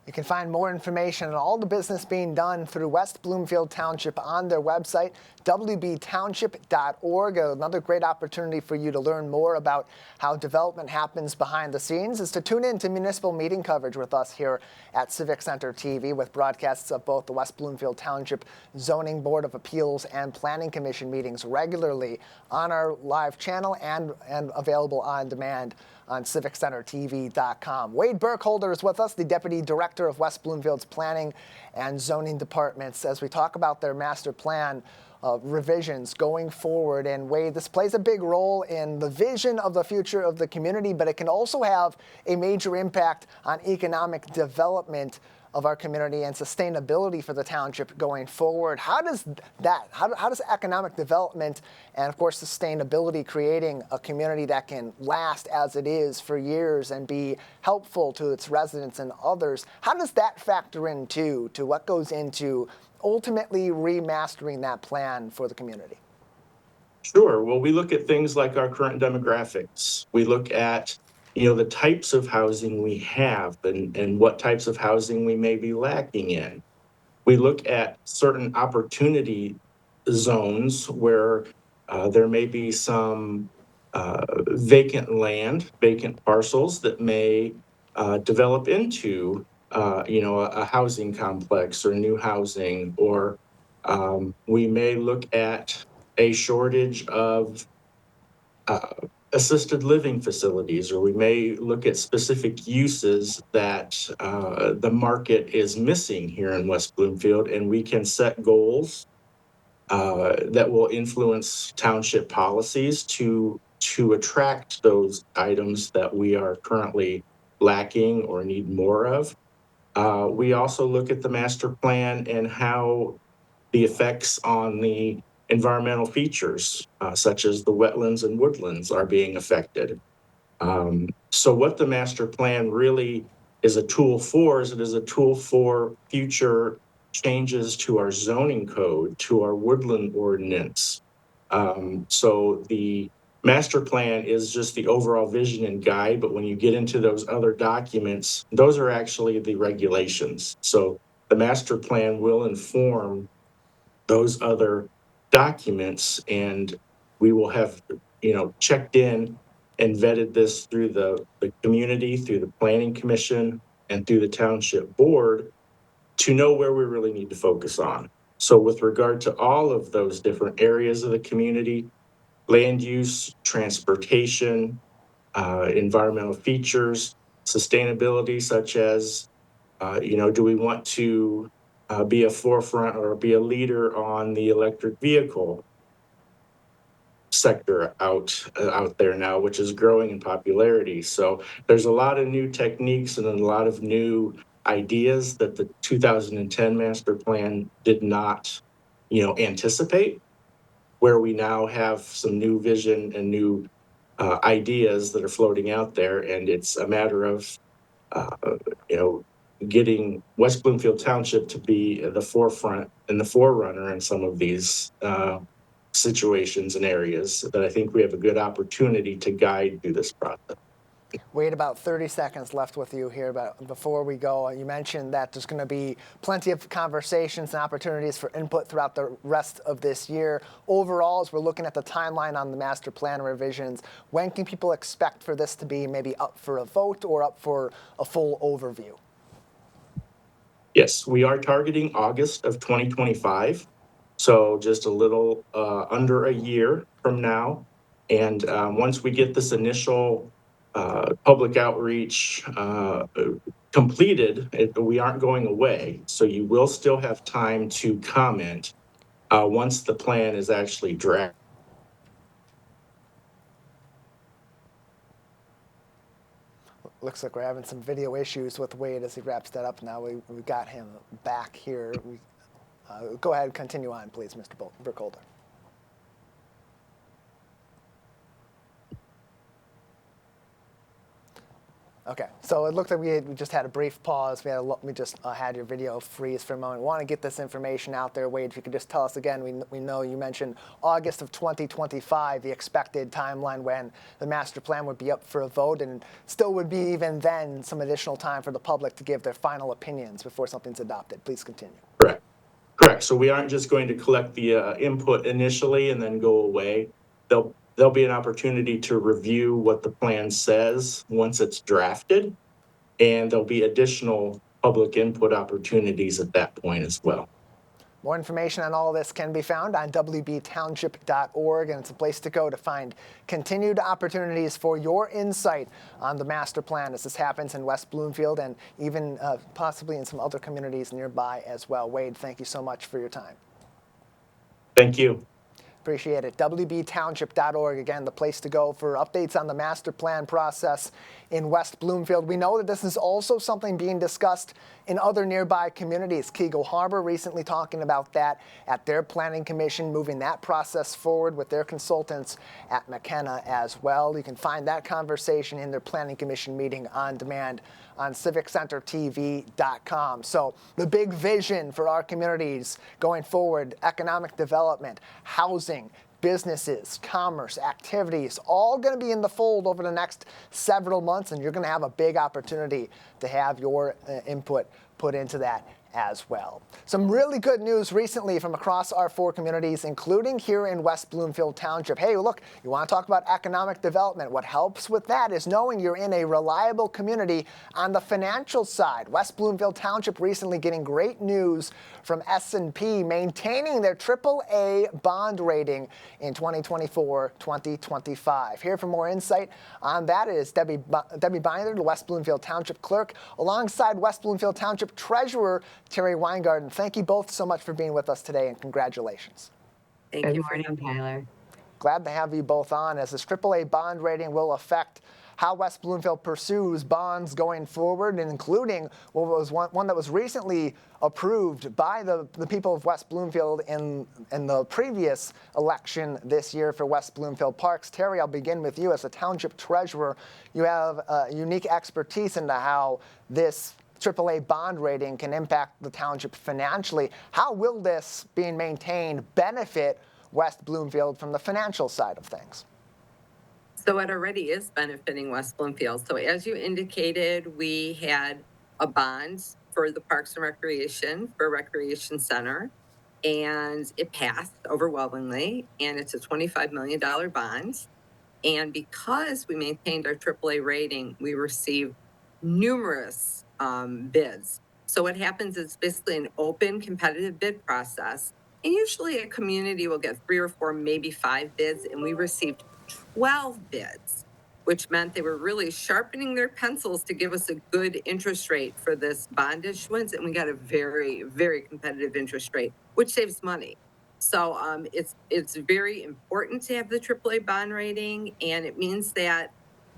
You can find more information on all the business being done through West Bloomfield Township on their website, wbtownship.org. Another great opportunity for you to learn more about how development happens behind the scenes is to tune in to municipal meeting coverage with us here at Civic Center TV, with broadcasts of both the West Bloomfield Township Zoning Board of Appeals and Planning Commission meetings regularly on our live channel and available on demand on civiccentertv.com. Wade Burkholder is with us, the Deputy Director of West Bloomfield's Planning and Zoning Departments, as we talk about their master plan revisions going forward. And Wade, this plays a big role in the vision of the future of the community, but it can also have a major impact on economic development of our community and sustainability for the township going forward. How does economic development and, of course, sustainability, creating a community that can last as it is for years and be helpful to its residents and others, how does that factor into what goes into ultimately remastering that plan for the community? Sure. Well, we look at things like our current demographics. We look at the types of housing we have and what types of housing we may be lacking in. We look at certain opportunity zones where there may be some vacant land, vacant parcels that may develop into a housing complex or new housing, or we may look at a shortage of assisted living facilities, or we may look at specific uses that the market is missing here in West Bloomfield, and we can set goals that will influence township policies to attract those items that we are currently lacking or need more of. We also look at the master plan and how the effects on the environmental features, such as the wetlands and woodlands, are being affected. So what the master plan really is a tool for is it is a tool for future changes to our zoning code, to our woodland ordinance. So the master plan is just the overall vision and guide, but when you get into those other documents, those are actually the regulations. So the master plan will inform those other documents, and we will have, checked in and vetted this through the community, through the planning commission, and through the township board to know where we really need to focus on. So with regard to all of those different areas of the community, land use, transportation, environmental features, sustainability, such as, do we want to be a forefront or be a leader on the electric vehicle sector out there now, which is growing in popularity. So there's a lot of new techniques and a lot of new ideas that the 2010 master plan did not, anticipate, where we now have some new vision and new ideas that are floating out there. And it's a matter of, getting West Bloomfield Township to be the forefront and the forerunner in some of these situations and areas that I think we have a good opportunity to guide through this process. Wade, about 30 seconds left with you here, but before we go, you mentioned that there's going to be plenty of conversations and opportunities for input throughout the rest of this year. Overall, as we're looking at the timeline on the master plan revisions, when can people expect for this to be maybe up for a vote or up for a full overview? Yes, we are targeting August of 2025. So just a little under a year from now. And once we get this initial public outreach completed, we aren't going away. So you will still have time to comment once the plan is actually drafted. Looks like we're having some video issues with Wade as he wraps that up now. We've got him back here. Go ahead and continue on, please, Mr. Burkholder. Okay, so it looked like we just had a brief pause. We just had your video freeze for a moment. We want to get this information out there. Wade, if you could just tell us again, we know you mentioned August of 2025, the expected timeline when the master plan would be up for a vote, and still would be even then some additional time for the public to give their final opinions before something's adopted. Please continue. Correct. So we aren't just going to collect the input initially and then go away. There'll be an opportunity to review what the plan says once it's drafted, and there'll be additional public input opportunities at that point as well. More information on all of this can be found on wbtownship.org, and it's a place to go to find continued opportunities for your insight on the master plan as this happens in West Bloomfield and even possibly in some other communities nearby as well. Wade, thank you so much for your time. Thank you. Appreciate it. wbtownship.org, again, the place to go for updates on the master plan process in West Bloomfield. We know that this is also something being discussed in other nearby communities. Keagle Harbor recently talking about that at their planning commission, moving that process forward with their consultants at McKenna as well. You can find that conversation in their planning commission meeting on demand on civiccentertv.com. So the big vision for our communities going forward: economic development, housing, businesses, commerce, activities, all going to be in the fold over the next several months, and you're going to have a big opportunity to have your input put into that as well. Some really good news recently from across our 4 communities, including here in West Bloomfield Township. Hey, look, you want to talk about economic development. What helps with that is knowing you're in a reliable community on the financial side. West Bloomfield Township recently getting great news from S&P, maintaining their AAA bond rating in 2024-2025. Here for more insight on that is Debbie Binder, the West Bloomfield Township Clerk, alongside West Bloomfield Township Treasurer Terry Weingarten. Thank you both so much for being with us today, and congratulations. Good morning, Tyler. Glad to have you both on, as this AAA bond rating will affect how West Bloomfield pursues bonds going forward, and including what was one that was recently approved by the people of West Bloomfield in the previous election this year for West Bloomfield Parks. Terry, I'll begin with you as a township treasurer. You have unique expertise into how this AAA bond rating can impact the township financially. How will this being maintained benefit West Bloomfield from the financial side of things? So it already is benefiting West Bloomfield. So as you indicated, we had a bond for the Parks and Recreation, for a recreation center, and it passed overwhelmingly, and it's a $25 million bond. And because we maintained our AAA rating, we received numerous bids. So what happens is basically an open competitive bid process. And usually a community will get 3 or 4, maybe 5 bids, and we received 12 bids, which meant they were really sharpening their pencils to give us a good interest rate for this bond issuance. And we got a very, very competitive interest rate, which saves money. So it's very important to have the AAA bond rating. And it means that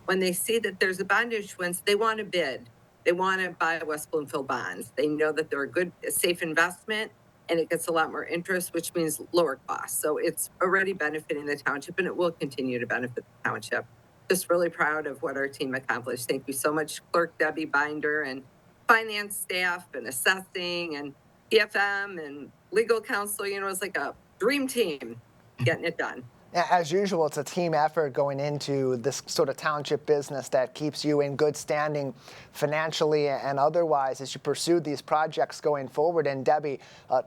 when they see that there's a bond issuance, they want to bid. They want to buy West Bloomfield bonds. They know that they're a safe investment, and it gets a lot more interest, which means lower costs. So it's already benefiting the township, and it will continue to benefit the township. Just really proud of what our team accomplished. Thank you so much, Clerk Debbie Binder and finance staff and assessing and PFM and legal counsel. You know, it's like a dream team getting it done. As usual, it's a team effort going into this sort of township business that keeps you in good standing financially and otherwise as you pursue these projects going forward. And Debbie,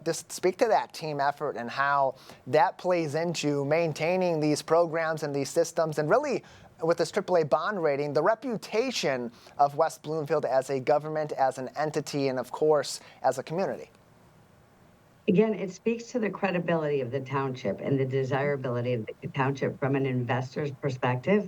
just speak to that team effort and how that plays into maintaining these programs and these systems, and really with this AAA bond rating, the reputation of West Bloomfield as a government, as an entity, and of course, as a community. Again, it speaks to the credibility of the township and the desirability of the township from an investor's perspective.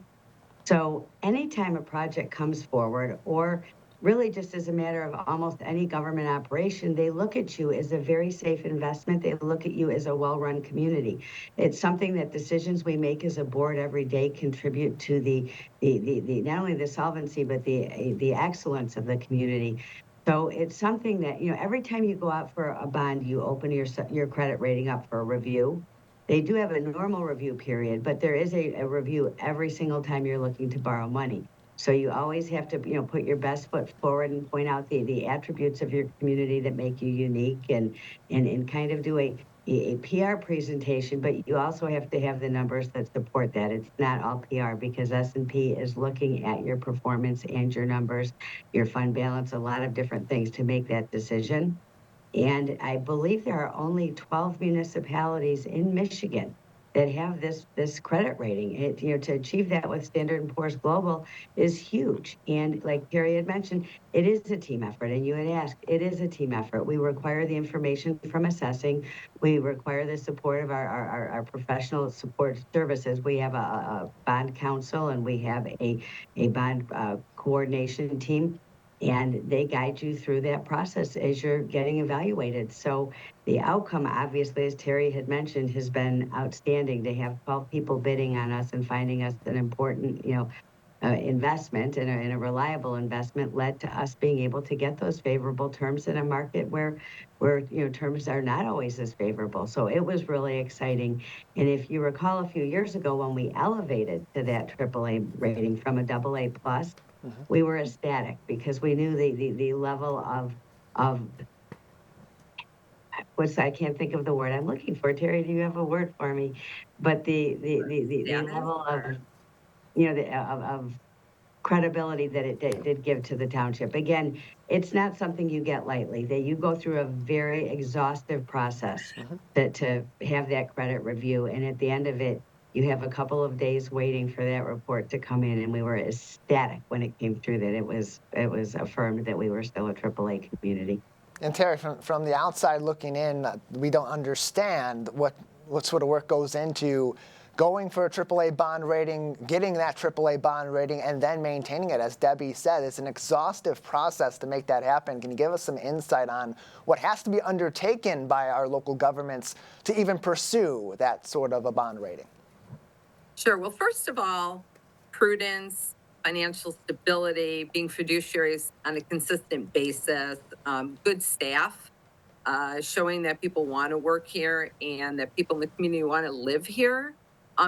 So anytime a project comes forward, or really just as a matter of almost any government operation, they look at you as a very safe investment. They look at you as a well-run community. It's something that decisions we make as a board every day contribute to the not only the solvency, but the excellence of the community. So it's something that, you know, every time you go out for a bond, you open your credit rating up for a review. They do have a normal review period, but there is a review every single time you're looking to borrow money. So you always have to, you know, put your best foot forward and point out the attributes of your community that make you unique, and kind of do a PR presentation, but you also have to have the numbers that support that. It's not all PR, because S&P is looking at your performance and your numbers, your fund balance, a lot of different things to make that decision. And I believe there are only 12 municipalities in Michigan that have this credit rating. You know, to achieve that with Standard & Poor's Global is huge. And like Terry had mentioned, it is a team effort. And you had asked, it is a team effort. We require the information from assessing. We require the support of our professional support services. We have a bond council, and we have a bond coordination team. And they guide you through that process as you're getting evaluated. So the outcome, obviously, as Terry had mentioned, has been outstanding. To have 12 people bidding on us and finding us an important, investment and a reliable investment led to us being able to get those favorable terms in a market where terms are not always as favorable. So it was really exciting. And if you recall, a few years ago when we elevated to that AAA rating from a AA plus, we were ecstatic, because we knew the level of I can't think of the word I'm looking for. Terry, do you have a word for me? But the level of, credibility that it did give to the township. Again, it's not something you get lightly, that you go through a very exhaustive process to have that credit review. And at the end of it, you have a couple of days waiting for that report to come in, and we were ecstatic when it came through that it was affirmed that we were still a AAA community. And Terry, from the outside looking in, we don't understand what sort of work goes into going for a AAA bond rating, getting that AAA bond rating, and then maintaining it. As Debbie said, it's an exhaustive process to make that happen. Can you give us some insight on what has to be undertaken by our local governments to even pursue that sort of a bond rating? Sure. Well, first of all, prudence, financial stability, being fiduciaries on a consistent basis, good staff, showing that people want to work here and that people in the community want to live here.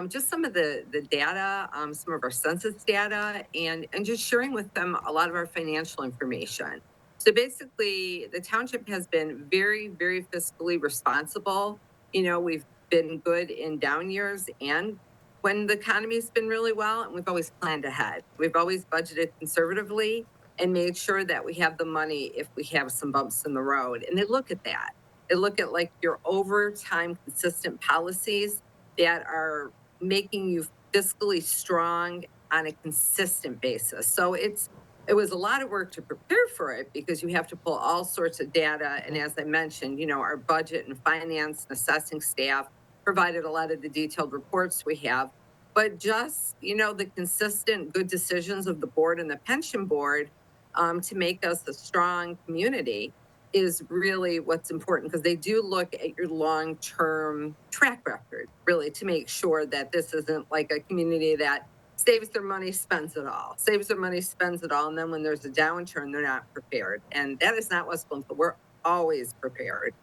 Just some of the data, some of our census data, and just sharing with them a lot of our financial information. So basically, the township has been very, very fiscally responsible. You know, we've been good in down years and when the economy's been really well, and we've always planned ahead. We've always budgeted conservatively and made sure that we have the money if we have some bumps in the road. And they look at that. They look at like your overtime consistent policies that are making you fiscally strong on a consistent basis. So it was a lot of work to prepare for it because you have to pull all sorts of data. And as I mentioned, you know, our budget and finance and assessing staff provided a lot of the detailed reports we have. But just, you know, the consistent good decisions of the board and the pension board to make us a strong community is really what's important, because they do look at your long-term track record, really, to make sure that this isn't like a community that saves their money, spends it all, and then when there's a downturn, they're not prepared. And that is not West Bloomfield. We're always prepared.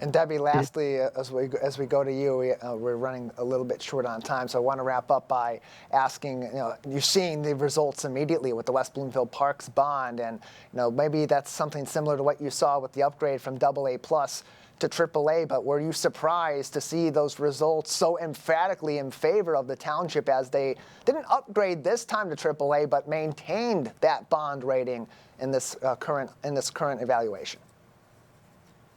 And Debbie, lastly, as we go to you, we're running a little bit short on time, so I want to wrap up by asking, you know, you're seeing the results immediately with the West Bloomfield Parks bond, and you know, maybe that's something similar to what you saw with the upgrade from AA+ to AAA, but were you surprised to see those results so emphatically in favor of the township as they didn't upgrade this time to AAA, but maintained that bond rating in this current evaluation?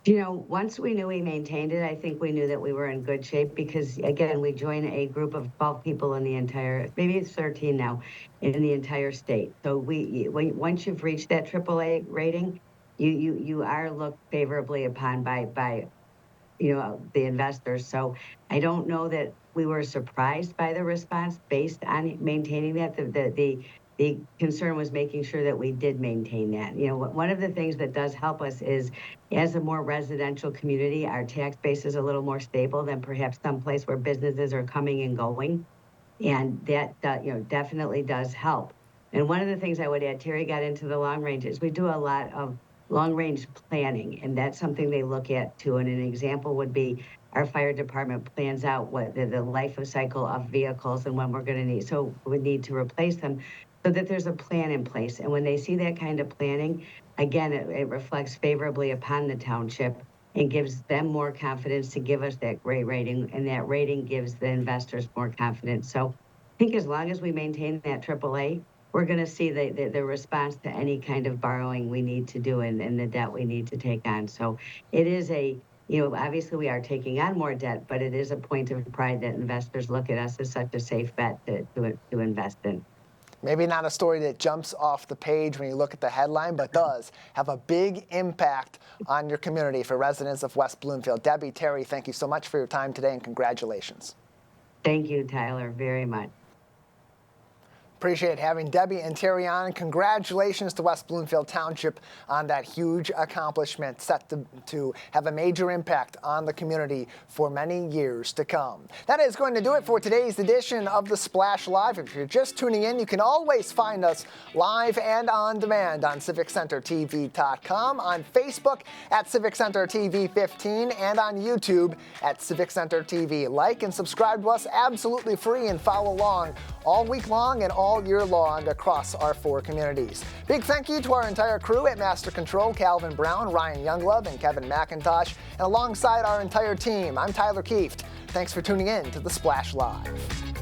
You know, once we knew we maintained it, I think we knew that we were in good shape because, again, we joined a group of 12 people in the entire, maybe it's 13 now, in the entire state. So once you've reached that AAA rating, you are looked favorably upon by you know, the investors. So I don't know that we were surprised by the response based on maintaining that. The concern was making sure that we did maintain that. You know, one of the things that does help us is, as a more residential community, our tax base is a little more stable than perhaps someplace where businesses are coming and going. And that, you know, definitely does help. And one of the things I would add, Terry got into the long range, is we do a lot of long range planning, and that's something they look at too. And an example would be our fire department plans out what the life cycle of vehicles and when we're going to need, so we need to replace them, so that there's a plan in place. And when they see that kind of planning, again, it reflects favorably upon the township and gives them more confidence to give us that great rating, and that rating gives the investors more confidence. So I think as long as we maintain that AAA, we're going to see the response to any kind of borrowing we need to do and the debt we need to take on. So it is you know, obviously we are taking on more debt, but it is a point of pride that investors look at us as such a safe bet to invest in. Maybe not a story that jumps off the page when you look at the headline, but does have a big impact on your community for residents of West Bloomfield. Debbie, Terry, thank you so much for your time today, and congratulations. Thank you, Tyler, very much. Appreciate having Debbie and Terry on. Congratulations to West Bloomfield Township on that huge accomplishment, set to have a major impact on the community for many years to come. That is going to do it for today's edition of The Splash Live. If you're just tuning in, you can always find us live and on demand on CivicCenterTV.com, on Facebook at Civic Center TV 15, and on YouTube at Civic Center TV. Like and subscribe to us absolutely free, and follow along all week long and all year long across our 4 communities. Big thank you to our entire crew at Master Control, Calvin Brown, Ryan Younglove, and Kevin McIntosh. And alongside our entire team, I'm Tyler Kieft. Thanks for tuning in to The Splash Live.